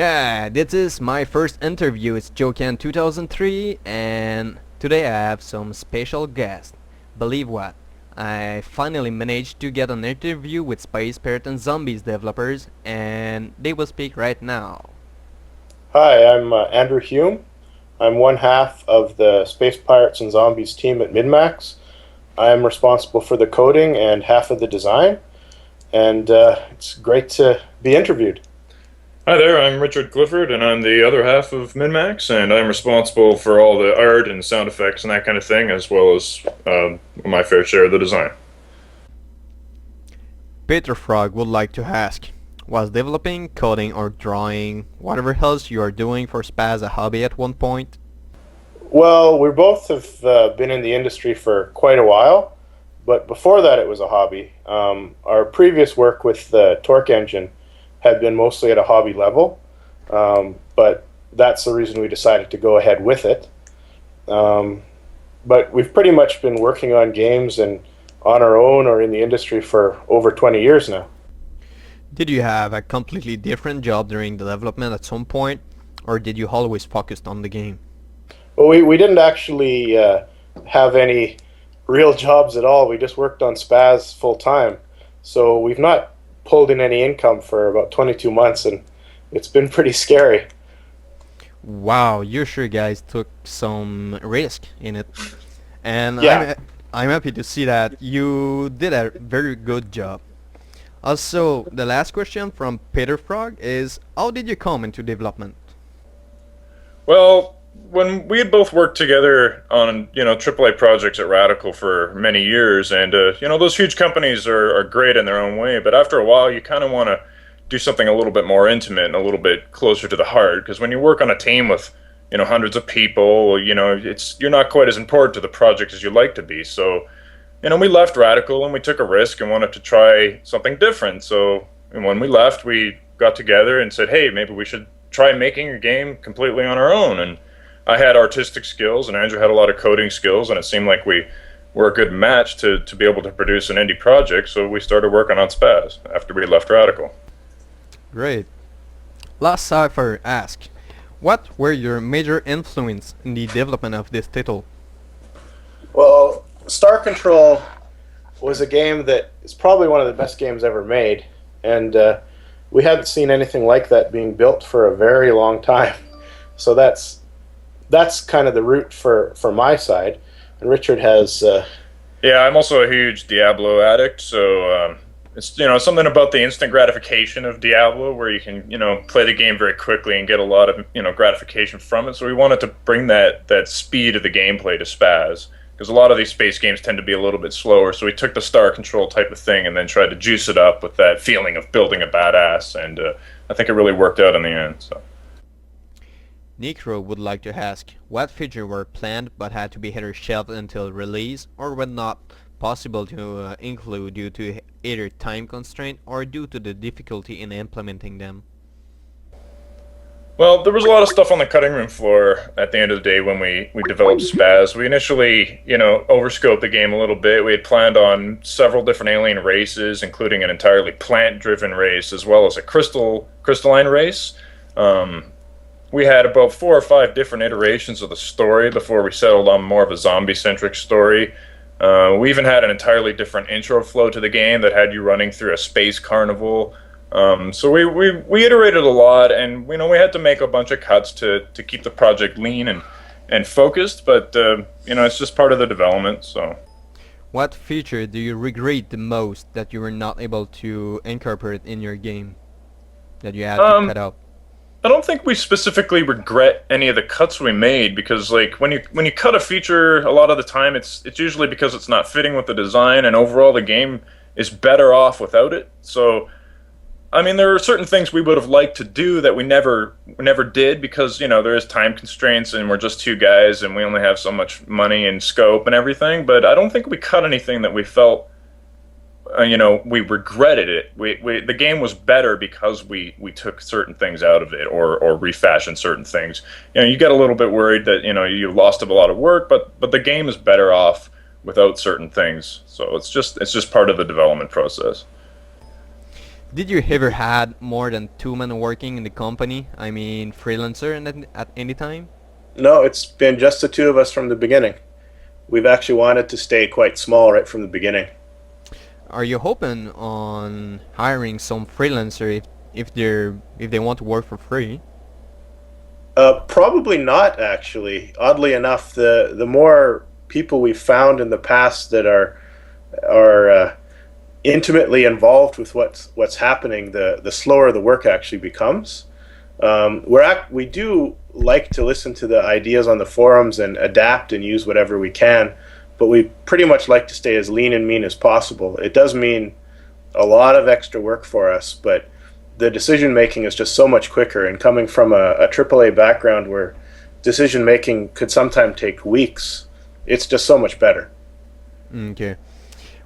Yeah, this is my first interview. It's Jokan 2003, and today I have some special guests. Believe what? I finally managed to get an interview with Space Pirate and Zombies developers, and they will speak right now. Hi, I'm Andrew Hume. I'm one half of the Space Pirates and Zombies team at MinMax. I am responsible for the coding and half of the design, and it's great to be interviewed. Hi there, I'm Richard Clifford, and I'm the other half of MinMax, and I'm responsible for all the art and sound effects and that kind of thing, as well as my fair share of the design. Peter Frog would like to ask, was developing, coding, or drawing, whatever else you are doing for Spaz a hobby at one point? Well, we both have been in the industry for quite a while, but before that it was a hobby. Our previous work with the Torque engine had been mostly at a hobby level, but that's the reason we decided to go ahead with it. But we've pretty much been working on games and on our own or in the industry for over 20 years now. Did you have a completely different job during the development at some point, or did you always focus on the game? Well, we didn't actually have any real jobs at all. We just worked on Spaz full time. So we've not pulled in any income for about 22 months, and it's been pretty scary. Wow, you sure guys took some risk in it. And Yeah. I'm happy to see that you did a very good job. Also, the last question from Peter Frog is, how did you come into development? Well, when we had both worked together on AAA projects at Radical for many years, and those huge companies are great in their own way, but after a while you kind of want to do something a little bit more intimate and a little bit closer to the heart, because when you work on a team with hundreds of people, you're not quite as important to the project as you like to be. So we left Radical and we took a risk and wanted to try something different. So when we left, we got together and said, hey, maybe we should try making a game completely on our own. And I had artistic skills and Andrew had a lot of coding skills, and it seemed like we were a good match to be able to produce an indie project. So we started working on Spaz after we left Radical. Great. Last Cypher asked, what were your major influence in the development of this title? Well, Star Control was a game that is probably one of the best games ever made, and we hadn't seen anything like that being built for a very long time. So that's kind of the root for my side. And Richard has... Yeah, I'm also a huge Diablo addict, so it's something about the instant gratification of Diablo, where you can play the game very quickly and get a lot of gratification from it. So we wanted to bring that speed of the gameplay to Spaz, because a lot of these space games tend to be a little bit slower. So we took the Star Control type of thing and then tried to juice it up with that feeling of building a badass, and I think it really worked out in the end. So. Necro would like to ask, what features were planned but had to be either shelved until release, or were not possible to include due to either time constraint or due to the difficulty in implementing them? Well, there was a lot of stuff on the cutting room floor at the end of the day when we developed Spaz. We initially, overscoped the game a little bit. We had planned on several different alien races, including an entirely plant-driven race, as well as a crystalline race. We had about 4 or 5 different iterations of the story before we settled on more of a zombie-centric story. We even had an entirely different intro flow to the game that had you running through a space carnival. So we iterated a lot, and we had to make a bunch of cuts to keep the project lean and focused, but it's just part of the development. So. What feature do you regret the most that you were not able to incorporate in your game, that you had to cut out? I don't think we specifically regret any of the cuts we made, because when you cut a feature, a lot of the time it's usually because it's not fitting with the design, and overall the game is better off without it. So I mean, there are certain things we would have liked to do that we never did, because there is time constraints and we're just 2 guys and we only have so much money and scope and everything. But I don't think we cut anything that we felt we regretted it. The game was better because we took certain things out of it, or refashioned certain things. You get a little bit worried that you lost a lot of work, but the game is better off without certain things. So it's just part of the development process. Did you ever had more than two men working in the company? I mean, freelancer and at any time? No, it's been just the two of us from the beginning. We've actually wanted to stay quite small right from the beginning. Are you hoping on hiring some freelancer if they want to work for free? Probably not, actually. Oddly enough, the more people we've found in the past that are intimately involved with what's happening, the slower the work actually becomes. We do like to listen to the ideas on the forums and adapt and use whatever we can, but we pretty much like to stay as lean and mean as possible. It does mean a lot of extra work for us, but the decision making is just so much quicker. And coming from a AAA background where decision making could sometimes take weeks, it's just so much better. Okay.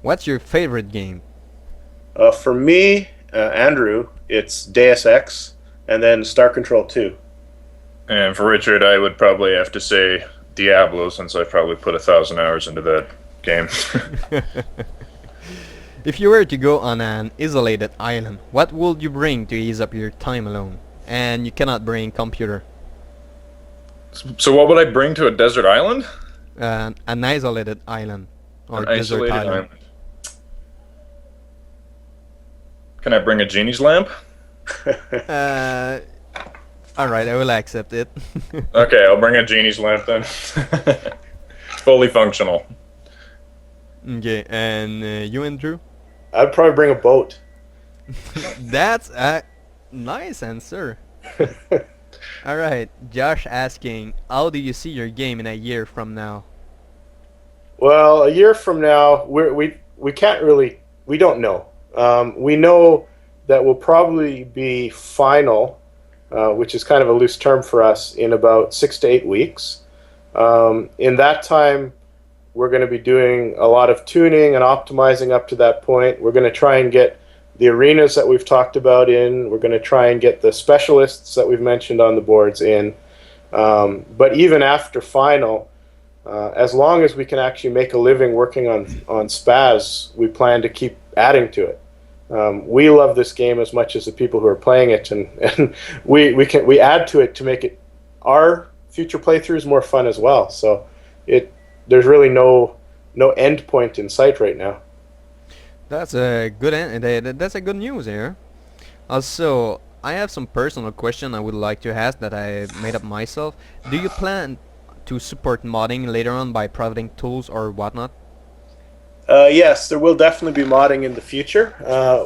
What's your favorite game? For me, Andrew, it's Deus Ex and then Star Control 2. And for Richard, I would probably have to say Diablo, since I've probably put 1,000 hours into that game. If you were to go on an isolated island, what would you bring to ease up your time alone? And you cannot bring computer. So what would I bring to a desert island? An isolated island or An desert isolated island. island. Can I bring a genie's lamp? Alright, I will accept it. Okay, I'll bring a genie's lamp then. Fully functional. Okay, and you, Andrew? I'd probably bring a boat. That's a nice answer. Alright, Josh asking, how do you see your game in a year from now? Well, a year from now, we can't really, we don't know. We know that we'll probably be final, which is kind of a loose term for us, in about 6 to 8 weeks. In that time, we're going to be doing a lot of tuning and optimizing up to that point. We're going to try and get the arenas that we've talked about in. We're going to try and get the specialists that we've mentioned on the boards in. But even after final, as long as we can actually make a living working on Spaz, we plan to keep adding to it. We love this game as much as the people who are playing it, and we add to it to make it our future playthroughs more fun as well. So there's really no end point in sight right now. That's a good that's a good news here. Also, I have some personal question I would like to ask that I made up myself. Do you plan to support modding later on by providing tools or whatnot? Yes, there will definitely be modding in the future.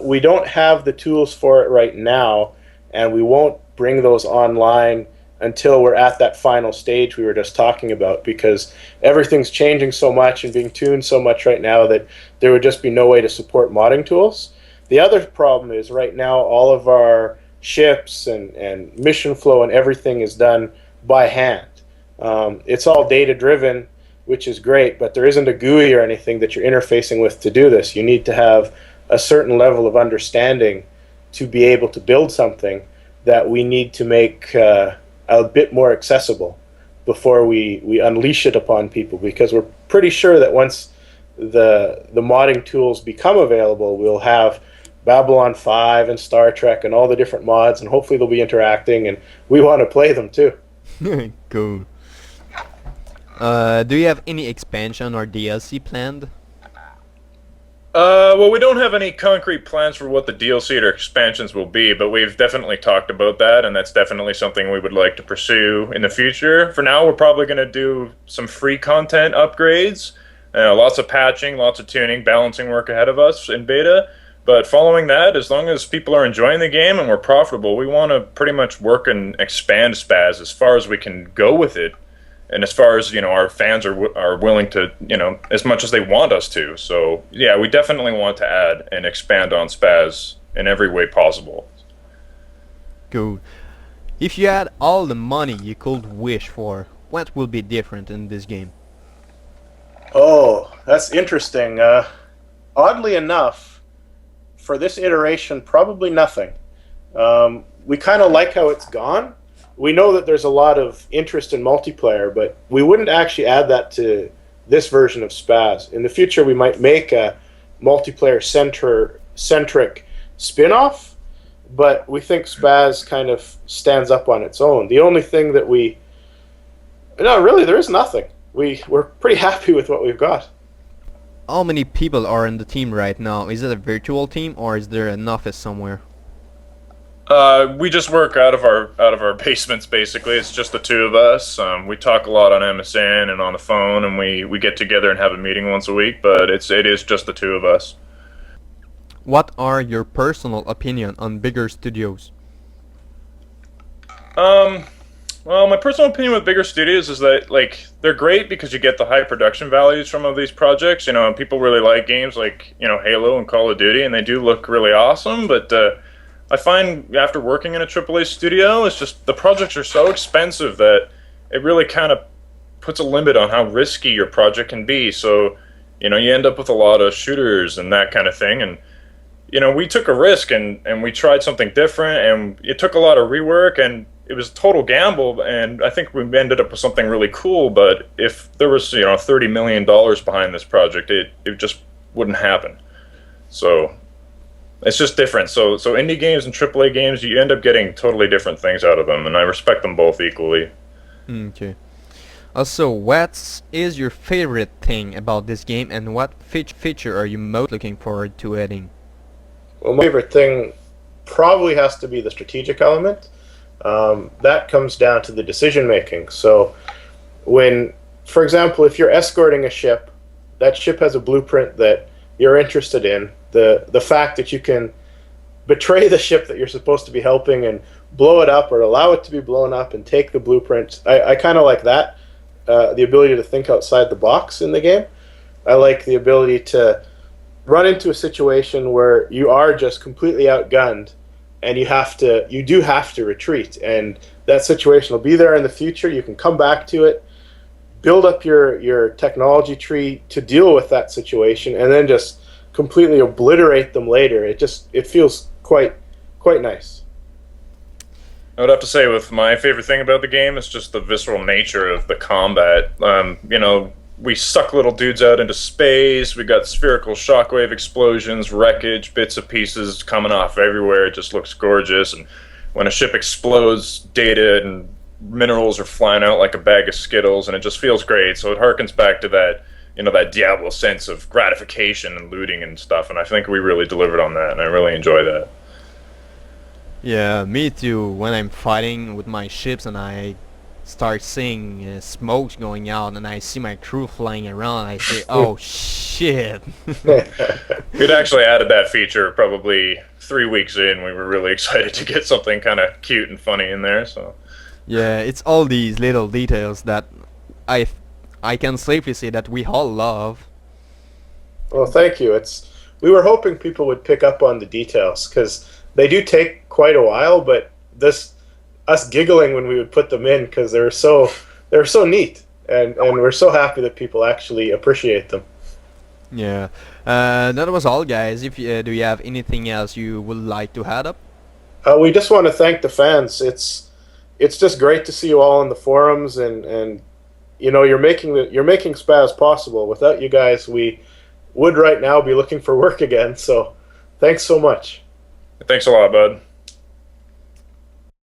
We don't have the tools for it right now, and we won't bring those online until we're at that final stage we were just talking about, because everything's changing so much and being tuned so much right now that there would just be no way to support modding tools. The other problem is right now all of our ships and mission flow and everything is done by hand. It's all data driven, which is great, but there isn't a GUI or anything that you're interfacing with to do this. You need to have a certain level of understanding to be able to build something that we need to make a bit more accessible before we unleash it upon people, because we're pretty sure that once the modding tools become available, we'll have Babylon 5 and Star Trek and all the different mods, and hopefully they'll be interacting, and we want to play them too. Cool. Do you have any expansion or DLC planned? Well, we don't have any concrete plans for what the DLC or expansions will be, but we've definitely talked about that, and that's definitely something we would like to pursue in the future. For now, we're probably going to do some free content upgrades, lots of patching, lots of tuning, balancing work ahead of us in beta. But following that, as long as people are enjoying the game and we're profitable, we want to pretty much work and expand Spaz as far as we can go with it. And as far as, our fans are willing to, as much as they want us to. So, yeah, we definitely want to add and expand on Spaz in every way possible. Cool. If you had all the money you could wish for, what will be different in this game? Oh, that's interesting. Oddly enough, for this iteration, probably nothing. We kind of like how it's gone. We know that there's a lot of interest in multiplayer, but we wouldn't actually add that to this version of Spaz. In the future, we might make a multiplayer centric spin-off, but we think Spaz kind of stands up on its own. The only thing that no, really, there is nothing. We're pretty happy with what we've got. How many people are in the team right now? Is it a virtual team or is there an office somewhere? We just work out of our basements basically. It's just the two of us. We talk a lot on MSN and on the phone, and we get together and have a meeting once a week. But it is just the two of us. What are your personal opinion on bigger studios? Well, my personal opinion with bigger studios is that like they're great because you get the high production values from all these projects. You know, and people really like games like Halo and Call of Duty, and they do look really awesome. But I find after working in a AAA studio, it's just the projects are so expensive that it really kind of puts a limit on how risky your project can be. So, you end up with a lot of shooters and that kind of thing. And, we took a risk and we tried something different, and it took a lot of rework, and it was a total gamble. And I think we ended up with something really cool. But if there was, $30 million behind this project, it just wouldn't happen. So it's just different. So indie games and AAA games, you end up getting totally different things out of them, and I respect them both equally. Okay. Also, what is your favorite thing about this game, and what feature are you most looking forward to adding? Well, my favorite thing probably has to be the strategic element. That comes down to the decision making. So for example, if you're escorting a ship, that ship has a blueprint that you're interested in. The fact that you can betray the ship that you're supposed to be helping and blow it up or allow it to be blown up and take the blueprint, I kind of like that. The ability to think outside the box in the game. I like the ability to run into a situation where you are just completely outgunned and you do have to retreat, and that situation will be there in the future. You can come back to it, build up your technology tree to deal with that situation, and then just completely obliterate them later. It feels quite nice. I would have to say, with my favorite thing about the game is just the visceral nature of the combat. We suck little dudes out into space. We got spherical shockwave explosions, wreckage, bits and pieces coming off everywhere. It just looks gorgeous. And when a ship explodes, data and minerals are flying out like a bag of Skittles, and it just feels great. So it harkens back to that, that Diablo sense of gratification and looting and stuff. And I think we really delivered on that, and I really enjoy that. Yeah, me too. When I'm fighting with my ships and I start seeing smokes going out and I see my crew flying around, I say, oh shit. We'd actually added that feature probably 3 weeks in. We were really excited to get something kind of cute and funny in there. So yeah, it's all these little details that I can safely say that we all love. Well, thank you. We were hoping people would pick up on the details, because they do take quite a while, but us giggling when we would put them in, because they're so neat, and we're so happy that people actually appreciate them. Yeah, that was all, guys. If do you have anything else you would like to add up? We just want to thank the fans. It's just great to see you all on the forums, and you're making Spaz possible. Without you guys, we would right now be looking for work again. So thanks so much. thanks a lot, bud.